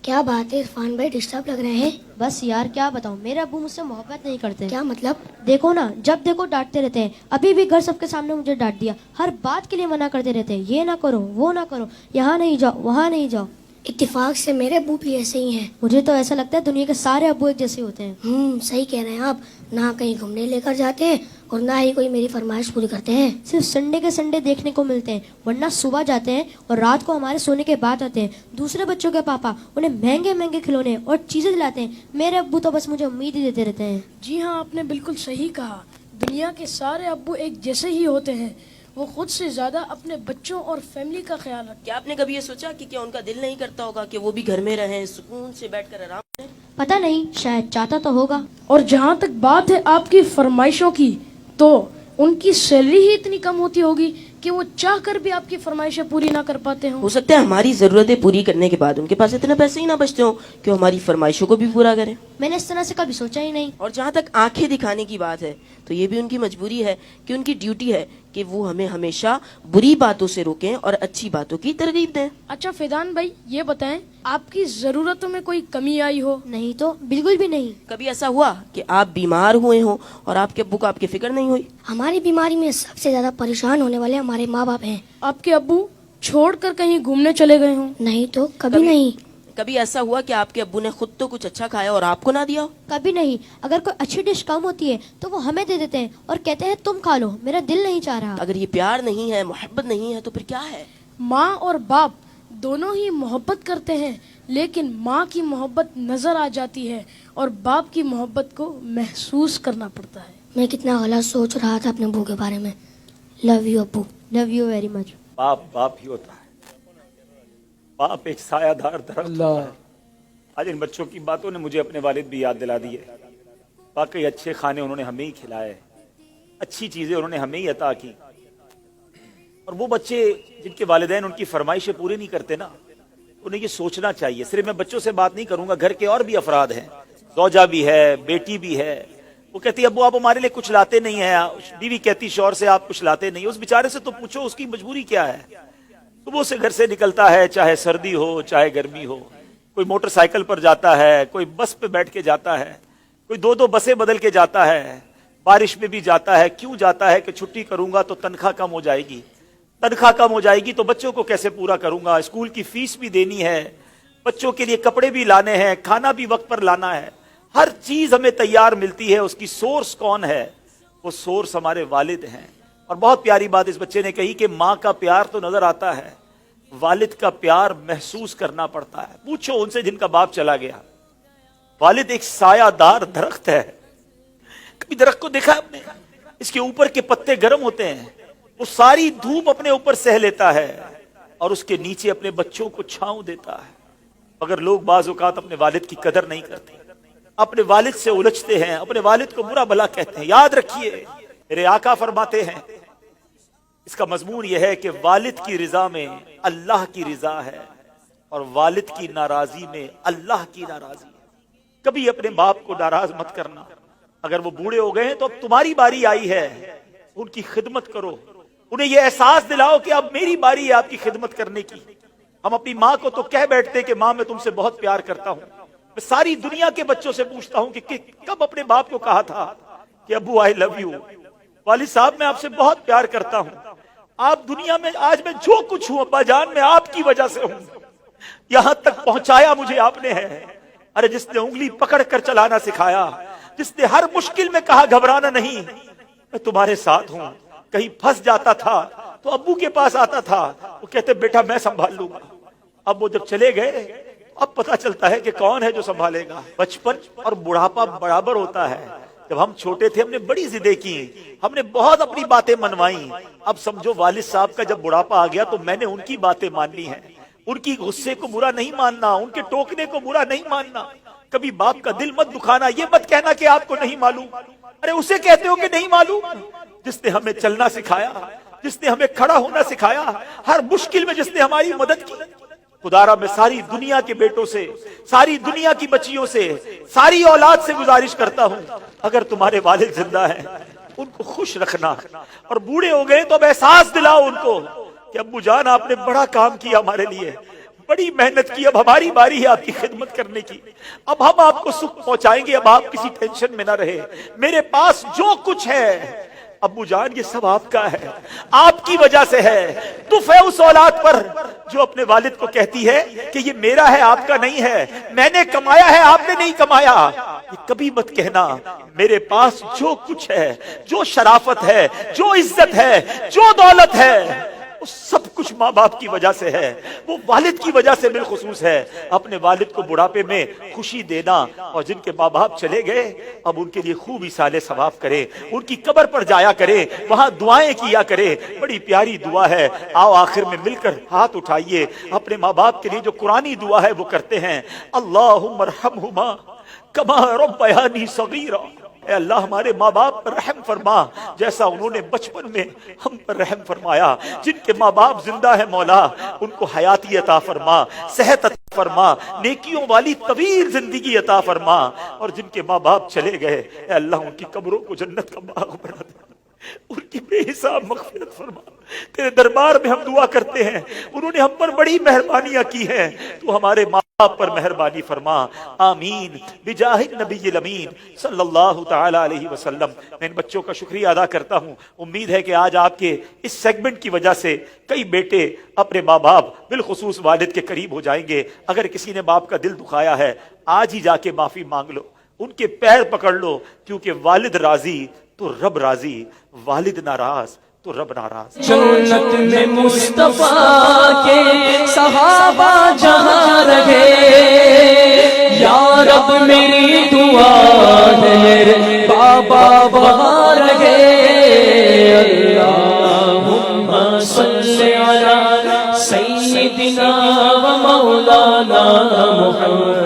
کیا بات ہے عرفان بھائی، ڈسٹرب لگ رہے ہیں؟ بس یار کیا بتاؤں، میرے ابو مجھ سے محبت نہیں کرتے۔ کیا مطلب؟ دیکھو نا، جب دیکھو ڈانٹتے رہتے ہیں۔ ابھی بھی گھر سب کے سامنے مجھے ڈانٹ دیا، ہر بات کے لیے منع کرتے رہتے ہیں، یہ نہ کرو وہ نہ کرو، یہاں نہیں جاؤ وہاں نہیں جاؤ۔ اتفاق سے میرے ابو بھی ایسے ہی ہیں۔ مجھے تو ایسا لگتا ہے دنیا کے سارے ابو ایک جیسے ہوتے ہیں۔ صحیح کہہ رہے ہیں آپ، نہ کہیں گھومنے لے کر جاتے ہیں اور نہ ہی کوئی میری فرمائش پوری کرتے ہیں۔ صرف سنڈے کے سنڈے دیکھنے کو ملتے ہیں، ورنہ صبح جاتے ہیں اور رات کو ہمارے سونے کے بعد آتے ہیں۔ دوسرے بچوں کے پاپا انہیں مہنگے مہنگے کھلونے اور چیزیں دلاتے ہیں، میرے ابو تو بس مجھے امید ہی دیتے رہتے ہیں۔ جی ہاں، آپ نے بالکل صحیح کہا، دنیا کے سارے ابو ایک جیسے ہی ہوتے ہیں، وہ خود سے زیادہ اپنے بچوں اور فیملی کا خیال رکھتے ہیں۔ کیا آپ نے کبھی یہ سوچا کہ کیا ان کا دل نہیں کرتا ہوگا کہ وہ بھی گھر میں رہیں، سکون سے بیٹھ کر آرام کریں؟ پتہ نہیں، شاید چاہتا تو ہوگا۔ اور جہاں تک بات ہے آپ کی فرمائشوں کی، تو ان کی سیلری ہی اتنی کم ہوتی ہوگی کہ وہ چاہ کر بھی آپ کی فرمائشیں پوری نہ کر پاتے ہوں۔ ہو سکتا ہے ہماری ضرورتیں پوری کرنے کے بعد ان کے پاس اتنے پیسے ہی نہ بچتے ہوں کہ وہ ہماری فرمائشوں کو بھی پورا کریں۔ میں نے اس طرح سے کبھی سوچا ہی نہیں۔ اور جہاں تک آنکھیں دکھانے کی بات ہے تو یہ بھی ان کی مجبوری ہے کہ ان کی ڈیوٹی ہے کہ وہ ہمیں ہمیشہ بری باتوں سے روکیں اور اچھی باتوں کی ترغیب دیں۔ اچھا فیضان بھائی، یہ بتائیں آپ کی ضرورتوں میں کوئی کمی آئی ہو؟ نہیں تو بالکل بھی نہیں۔ کبھی ایسا ہوا کہ آپ بیمار ہوئے ہوں اور آپ کے ابو کو آپ کی فکر نہیں ہوئی؟ ہماری بیماری میں سب سے زیادہ پریشان ہونے والے ہمارے ماں باپ ہیں۔ آپ کے ابو چھوڑ کر کہیں گھومنے چلے گئے ہوں؟ نہیں تو کبھی نہیں۔ کبھی ایسا ہوا کہ آپ کے ابو نے خود تو کچھ اچھا کھایا اور آپ کو نہ دیا ہو؟ کبھی نہیں۔ اگر کوئی اچھی ڈش کم ہوتی ہے تو وہ ہمیں دے دیتے ہیں اور کہتے ہیں تم کھا لو، میرا دل نہیں چاہ رہا۔ اگر یہ پیار نہیں ہے، محبت نہیں ہے، تو پھر کیا ہے؟ ماں اور باپ دونوں ہی محبت کرتے ہیں، لیکن ماں کی محبت نظر آ جاتی ہے اور باپ کی محبت کو محسوس کرنا پڑتا ہے۔ میں کتنا غلط سوچ رہا تھا اپنے ابو کے بارے میں۔ لو یو ابو۔ Love you very much. باپ باپ ہی ہوتا ہے، باپ ایک سایہ دار درخت ہوتا ہے۔ آج ان بچوں کی باتوں نے مجھے اپنے والد بھی یاد دلا دی ہے۔ واقعی اچھے کھانے انہوں نے ہمیں ہی کھلائے، اچھی چیزیں انہوں نے ہمیں ہی عطا کی۔ اور وہ بچے جن کے والدین ان کی فرمائشیں پوری نہیں کرتے نا، انہیں یہ سوچنا چاہیے۔ صرف میں بچوں سے بات نہیں کروں گا، گھر کے اور بھی افراد ہیں، زوجہ بھی ہے، بیٹی بھی ہے۔ وہ کہتی ابو آپ ہمارے لیے کچھ لاتے نہیں ہیں، بیوی کہتی شوہر سے آپ کچھ لاتے نہیں۔ اس بیچارے سے تو پوچھو اس کی مجبوری کیا ہے۔ صبح سے گھر سے نکلتا ہے، چاہے سردی ہو چاہے گرمی ہو، کوئی موٹر سائیکل پر جاتا ہے، کوئی بس پہ بیٹھ کے جاتا ہے، کوئی دو بسیں بدل کے جاتا ہے، بارش میں بھی جاتا ہے۔ کیوں جاتا ہے؟ کہ چھٹی کروں گا تو تنخواہ کم ہو جائے گی، تنخواہ کم ہو جائے گی تو بچوں کو کیسے پورا کروں گا، اسکول کی فیس بھی دینی ہے، بچوں کے لیے کپڑے بھی لانے ہیں، کھانا بھی وقت پر لانا ہے۔ ہر چیز ہمیں تیار ملتی ہے۔ اس کی سورس کون ہے؟ وہ سورس ہمارے والد ہیں۔ اور بہت پیاری بات اس بچے نے کہی کہ ماں کا پیار تو نظر آتا ہے، والد کا پیار محسوس کرنا پڑتا ہے۔ پوچھو ان سے جن کا باپ چلا گیا۔ والد ایک سایہ دار درخت ہے۔ کبھی درخت کو دیکھا آپ نے؟ اس کے اوپر کے پتے گرم ہوتے ہیں، وہ ساری دھوپ اپنے اوپر سہ لیتا ہے اور اس کے نیچے اپنے بچوں کو چھاؤں دیتا ہے۔ مگر لوگ بعض اوقات اپنے والد کی قدر نہیں کرتے، اپنے والد سے الجھتے ہیں، اپنے والد کو برا بھلا کہتے ہیں۔ یاد رکھیے میرے آقا فرماتے ہیں، اس کا مضمون یہ ہے کہ والد کی رضا میں اللہ کی رضا ہے اور والد کی ناراضی میں اللہ کی ناراضی ہے۔ کبھی اپنے باپ کو ناراض مت کرنا۔ اگر وہ بوڑھے ہو گئے ہیں تو اب تمہاری باری آئی ہے، ان کی خدمت کرو، انہیں یہ احساس دلاؤ کہ اب میری باری ہے آپ کی خدمت کرنے کی۔ ہم اپنی ماں کو تو کہہ بیٹھتے کہ ماں میں تم سے بہت پیار کرتا ہوں۔ میں ساری دنیا کے بچوں سے پوچھتا ہوں کہ کب اپنے باپ کو کہا تھا کہ ابو آئی لو یو، والد صاحب میں آپ سے بہت پیار کرتا ہوں۔ آپ دنیا میں آج میں جو کچھ ہوں ابا جان میں آپ کی وجہ سے ہوں، یہاں تک پہنچایا مجھے آپ نے ہے۔ ارے جس نے انگلی پکڑ کر چلانا سکھایا، جس نے ہر مشکل میں کہا گھبرانا نہیں، میں تمہارے ساتھ ہوں۔ کہیں پھنس جاتا تھا تو ابو کے پاس آتا تھا، وہ کہتے بیٹا میں سنبھال لوں گا۔ اب وہ جب چلے گئے اب پتا چلتا ہے کہ کون ہے جو سنبھالے گا۔ بچپن اور بڑھاپا برابر ہوتا ہے۔ جب ہم چھوٹے تھے ہم نے بڑی ضدیں کی، ہم نے بہت اپنی باتیں منوائیں۔ اب سمجھو والد صاحب کا جب بڑھاپا آ گیا تو میں نے ان کی باتیں ماننی ہیں، ان کی غصے کو برا نہیں ماننا، ان کے ٹوکنے کو برا نہیں ماننا۔ کبھی باپ کا دل مت دکھانا، یہ مت کہنا کہ آپ کو نہیں معلوم۔ ارے اسے کہتے ہو کہ نہیں معلوم جس نے ہمیں چلنا سکھایا، جس نے ہمیں کھڑا ہونا سکھایا، ہر مشکل میں جس نے ہماری مدد کی۔ خدارا میں ساری دنیا کے بیٹوں سے، ساری دنیا کی بچیوں سے، ساری اولاد سے گزارش کرتا ہوں، اگر تمہارے والد زندہ ہیں ان کو خوش رکھنا، اور بوڑھے ہو گئے تو اب احساس دلاؤ ان کو کہ ابو جان آپ نے بڑا کام کیا ہمارے لیے، بڑی محنت کی، اب ہماری باری ہے آپ کی خدمت کرنے کی، اب ہم آپ کو سکھ پہنچائیں گے، اب آپ کسی ٹینشن میں نہ رہے، میرے پاس جو کچھ ہے ابو جان یہ سب آپ کا ہے، آپ کی وجہ سے ہے۔ دف ہے اس اولاد پر جو اپنے والد کو کہتی ہے کہ یہ میرا ہے آپ کا نہیں ہے، میں نے کمایا ہے آپ نے نہیں کمایا۔ یہ کبھی مت کہنا میرے پاس جو کچھ ہے، جو شرافت ہے، جو عزت ہے، جو دولت ہے، وہ سب کچھ ماں باپ کی وجہ سے ہے، وہ والد کی وجہ سے بالخصوص ہے۔ اپنے والد کو بڑھاپے میں خوشی دینا، اور جن کے ماں باپ چلے گئے اب ان کے لیے خوب ایصال ثواب کرے، ان کی قبر پر جایا کرے، وہاں دعائیں کیا کرے، بڑی پیاری دعا ہے۔ آؤ آخر میں مل کر ہاتھ اٹھائیے، اپنے ماں باپ کے لیے جو قرآنی دعا ہے وہ کرتے ہیں۔ اللہم ارحمہما کما ربیانی صغیرا، اے اللہ ہمارے ماں باپ پر رحم فرما جیسا انہوں نے بچپن میں ہم پر رحم فرمایا۔ جن کے ماں باپ زندہ ہے مولا ان کو حیاتی عطا فرما، صحت عطا فرما، نیکیوں والی طویل زندگی عطا فرما، اور جن کے ماں باپ چلے گئے اے اللہ ان کی قبروں کو جنت کا باغ بنا دے، ان کی بے حساب مغفرت فرما۔ تیرے دربار میں ہم دعا کرتے ہیں، انہوں نے ہم پر بڑی مہربانیاں کی ہیں، تو ہمارے ماں باپ پر مہربانی فرما، آمین بجاہ النبی الامین صلی اللہ تعالی علیہ وسلم۔ میں ان بچوں کا شکریہ ادا کرتا ہوں، امید ہے کہ آج آپ کے اس سیگمنٹ کی وجہ سے کئی بیٹے اپنے ماں باپ بالخصوص والد کے قریب ہو جائیں گے۔ اگر کسی نے باپ کا دل دکھایا ہے آج ہی جا کے معافی مانگ لو، ان کے پیر پکڑ لو، کیونکہ والد راضی تو رب راضی، والد ناراض تو رب ناراض۔ جنت میں مصطفیٰ کے صحابہ جہاں رہے، یا رب میری دعا ہے میرے بابا وہاں رہے۔ اللہم صلی علی سیدنا و مولانا محمد